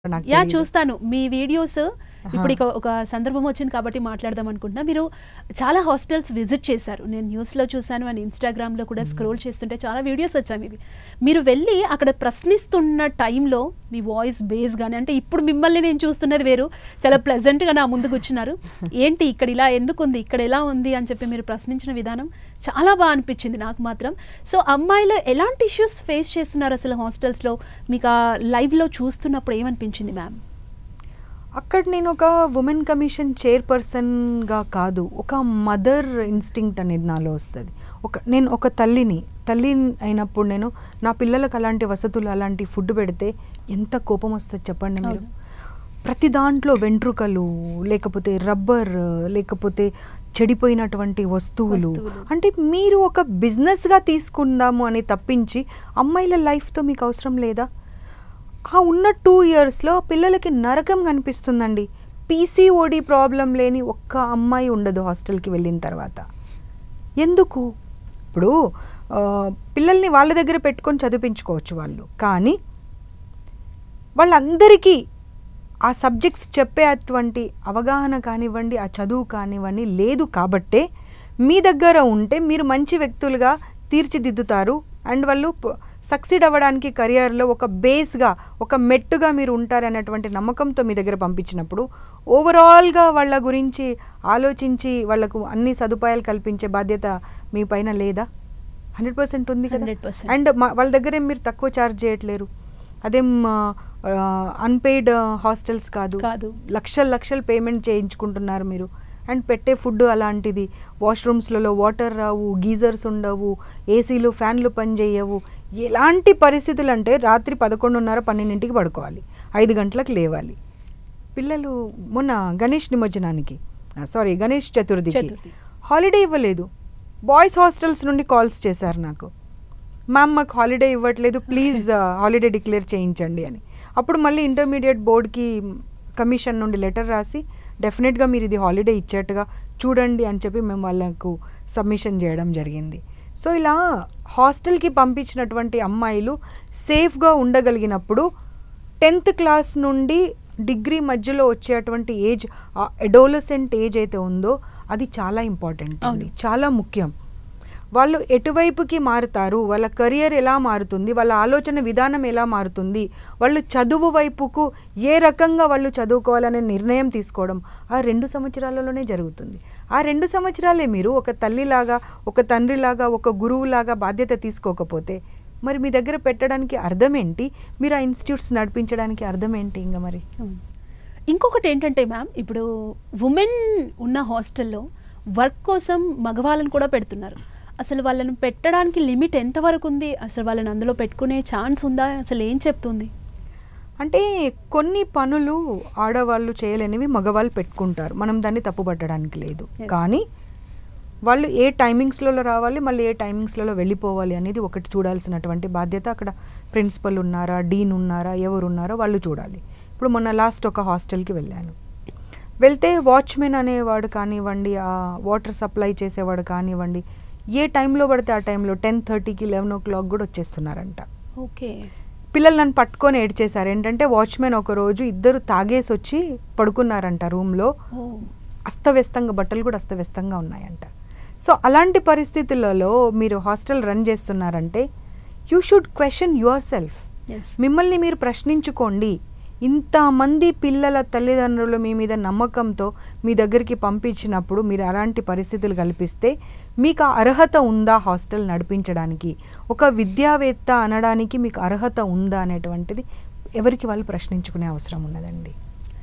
నాకు యా తెలీదు. చూస్తాను మీ వీడియోస్. ఇప్పుడు ఒక సందర్భం వచ్చింది కాబట్టి మాట్లాడదాం అనుకుంటున్నా. మీరు చాలా హాస్టల్స్ విజిట్ చేశారు. నేను న్యూస్లో చూశాను అండ్ ఇన్స్టాగ్రామ్లో కూడా స్క్రోల్ చేస్తుంటే చాలా వీడియోస్ వచ్చాయి మీవి. మీరు వెళ్ళి అక్కడ ప్రశ్నిస్తున్న టైంలో మీ వాయిస్ బేస్ కానీ, అంటే ఇప్పుడు మిమ్మల్ని నేను చూస్తున్నది వేరు, చాలా ప్లెజెంట్గా నా ముందు కూర్చున్నారు. ఏంటి ఇక్కడ ఇలా ఎందుకు ఉంది, ఇక్కడ ఎలా ఉంది అని చెప్పి మీరు ప్రశ్నించిన విధానం చాలా బాగా అనిపించింది నాకు మాత్రం. సో అమ్మాయిలు ఎలాంటి ఇష్యూస్ ఫేస్ చేస్తున్నారు అసలు హాస్టల్స్లో? మీకు ఆ లైవ్లో చూస్తున్నప్పుడు ఏమనిపించింది మ్యామ్? అక్కడ నేను ఒక ఉమెన్ కమిషన్ చైర్పర్సన్గా కాదు, ఒక మదర్ ఇన్స్టింక్ట్ అనేది నాలో వస్తుంది. నేను ఒక తల్లి అయినప్పుడు నేను నా పిల్లలకు అలాంటి వసతులు అలాంటి ఫుడ్ పెడితే ఎంత కోపం వస్తుంది చెప్పండి మీరు. ప్రతి దాంట్లో వెంట్రుకలు, లేకపోతే రబ్బర్, లేకపోతే చెడిపోయినటువంటి వస్తువులు. అంటే మీరు ఒక బిజినెస్గా తీసుకుందాము అని తప్పించి అమ్మాయిల లైఫ్తో మీకు అవసరం లేదా? ఆ ఉన్న 2 ఇయర్స్లో పిల్లలకి నరకం కనిపిస్తుందండి. పీసీఓడి ప్రాబ్లం లేని ఒక్క అమ్మాయి ఉండదు హాస్టల్కి వెళ్ళిన తర్వాత. ఎందుకు? ఇప్పుడు పిల్లల్ని వాళ్ళ దగ్గర పెట్టుకొని చదివించుకోవచ్చు వాళ్ళు, కానీ వాళ్ళందరికీ ఆ సబ్జెక్ట్స్ చెప్పే అటువంటి అవగాహన కానివ్వండి, ఆ చదువు కానివ్వండి లేదు. కాబట్టే మీ దగ్గర ఉంటే మీరు మంచి వ్యక్తులుగా తీర్చిదిద్దుతారు అండ్ వాళ్ళు సక్సీడ్ అవ్వడానికి కెరియర్లో ఒక బేస్గా, ఒక మెట్టుగా మీరు ఉంటారనేటువంటి నమ్మకంతో మీ దగ్గర పంపించినప్పుడు ఓవరాల్గా వాళ్ళ గురించి ఆలోచించి వాళ్ళకు అన్ని సదుపాయాలు కల్పించే బాధ్యత మీ పైన లేదా? 100% ఉంది కదా. 100%. అండ్ వాళ్ళ దగ్గర మీరు తక్కువ ఛార్జ్ చేయట్లేరు. అదేం అన్పెయిడ్ హాస్టల్స్ కాదు, లక్షలు పేమెంట్ చేయించుకుంటున్నారు మీరు. అండ్ పెట్టే ఫుడ్ అలాంటిది, వాష్రూమ్స్లలో వాటర్ రావు, గీజర్స్ ఉండవు, ఏసీలు ఫ్యాన్లు పనిచేయవు. ఎలాంటి పరిస్థితులు అంటే రాత్రి 11:30, 12ంటికి పడుకోవాలి, 5 గంటలకు లేవాలి. పిల్లలు మొన్న గణేష్ చతుర్థికి హాలిడే ఇవ్వలేదు. బాయ్స్ హాస్టల్స్ నుండి కాల్స్ చేశారు నాకు, మ్యామ్ మాకు హాలిడే ఇవ్వట్లేదు, ప్లీజ్ హాలిడే డిక్లేర్ చేయించండి అని. అప్పుడు మళ్ళీ ఇంటర్మీడియట్ బోర్డ్కి కమిషన్ నుండి లెటర్ రాసి డెఫినెట్గా మీరు ఇది హాలిడే ఇచ్చేట్టుగా చూడండి అని చెప్పి మేము వాళ్ళకు సబ్మిషన్ చేయడం జరిగింది. సో ఇలా హాస్టల్కి పంపించినటువంటి అమ్మాయిలు సేఫ్గా ఉండగలిగినప్పుడు 10th క్లాస్ నుండి డిగ్రీ మధ్యలో వచ్చేటువంటి ఏజ్, ఆ అడోలసెంట్ ఏజ్ అయితే ఉందో అది చాలా ఇంపార్టెంట్ అండి, చాలా ముఖ్యం. వాళ్ళు ఎటువైపుకి మారుతారు, వాళ్ళ కెరియర్ ఎలా మారుతుంది, వాళ్ళ ఆలోచన విధానం ఎలా మారుతుంది, వాళ్ళు చదువు వైపుకు ఏ రకంగా వాళ్ళు చదువుకోవాలనే నిర్ణయం తీసుకోవడం ఆ 2 సంవత్సరాలలోనే జరుగుతుంది. ఆ 2 సంవత్సరాలే మీరు ఒక తల్లిలాగా, ఒక తండ్రిలాగా, ఒక గురువులాగా బాధ్యత తీసుకోకపోతే మరి మీ దగ్గర పెట్టడానికి అర్థం ఏంటి? మీరు ఆ ఇన్స్టిట్యూట్స్ నడిపించడానికి అర్థం ఏంటి? ఇంకా మరి ఇంకొకటి ఏంటంటే మ్యామ్, ఇప్పుడు ఉమెన్ ఉన్న హాస్టల్లో వర్క్ కోసం మగవాళ్ళని కూడా పెడుతున్నారు. అసలు వాళ్ళని పెట్టడానికి లిమిట్ ఎంతవరకు ఉంది? అసలు వాళ్ళని అందులో పెట్టుకునే ఛాన్స్ ఉందా? అసలు ఏం చెప్తుంది? అంటే కొన్ని పనులు ఆడవాళ్ళు చేయలేనివి మగవాళ్ళు పెట్టుకుంటారు, మనం దాన్ని తప్పుపట్టడానికి లేదు. కానీ వాళ్ళు ఏ టైమింగ్స్లలో రావాలి, మళ్ళీ ఏ టైమింగ్స్లలో వెళ్ళిపోవాలి అనేది ఒకటి చూడాల్సినటువంటి బాధ్యత అక్కడ ప్రిన్సిపల్ ఉన్నారా, డీన్ ఉన్నారా, ఎవరు ఉన్నారో వాళ్ళు చూడాలి. ఇప్పుడు మొన్న లాస్ట్ ఒక హాస్టల్కి వెళ్తే వాచ్మెన్ అనేవాడు కానివ్వండి, ఆ వాటర్ సప్లై చేసేవాడు కానివ్వండి, ఏ టైంలో పడితే ఆ టైంలో 10:30కి 11 o'clock కూడా వచ్చేస్తున్నారంట. ఓకే. పిల్లలు నన్ను పట్టుకొని ఏడ్చేశారు. ఏంటంటే వాచ్మెన్ ఒకరోజు 2 తాగేసి వచ్చి పడుకున్నారంట రూమ్లో, అస్తవ్యస్తంగా, బట్టలు కూడా అస్తవ్యస్తంగా ఉన్నాయంట. సో అలాంటి పరిస్థితులలో మీరు హాస్టల్ రన్ చేస్తున్నారంటే you should question your self. మిమ్మల్ని మీరు ప్రశ్నించుకోండి. ఇంతమంది పిల్లల తల్లిదండ్రులు మీ మీద నమ్మకంతో మీ దగ్గరికి పంపించినప్పుడు మీరు అలాంటి పరిస్థితులు కల్పిస్తే మీకు అర్హత ఉందా హాస్టల్ నడిపించడానికి? ఒక విద్యావేత్త అనడానికి మీకు అర్హత ఉందా అనేటువంటిది ఎవరికి వాళ్ళు ప్రశ్నించుకునే అవసరం ఉన్నదండి.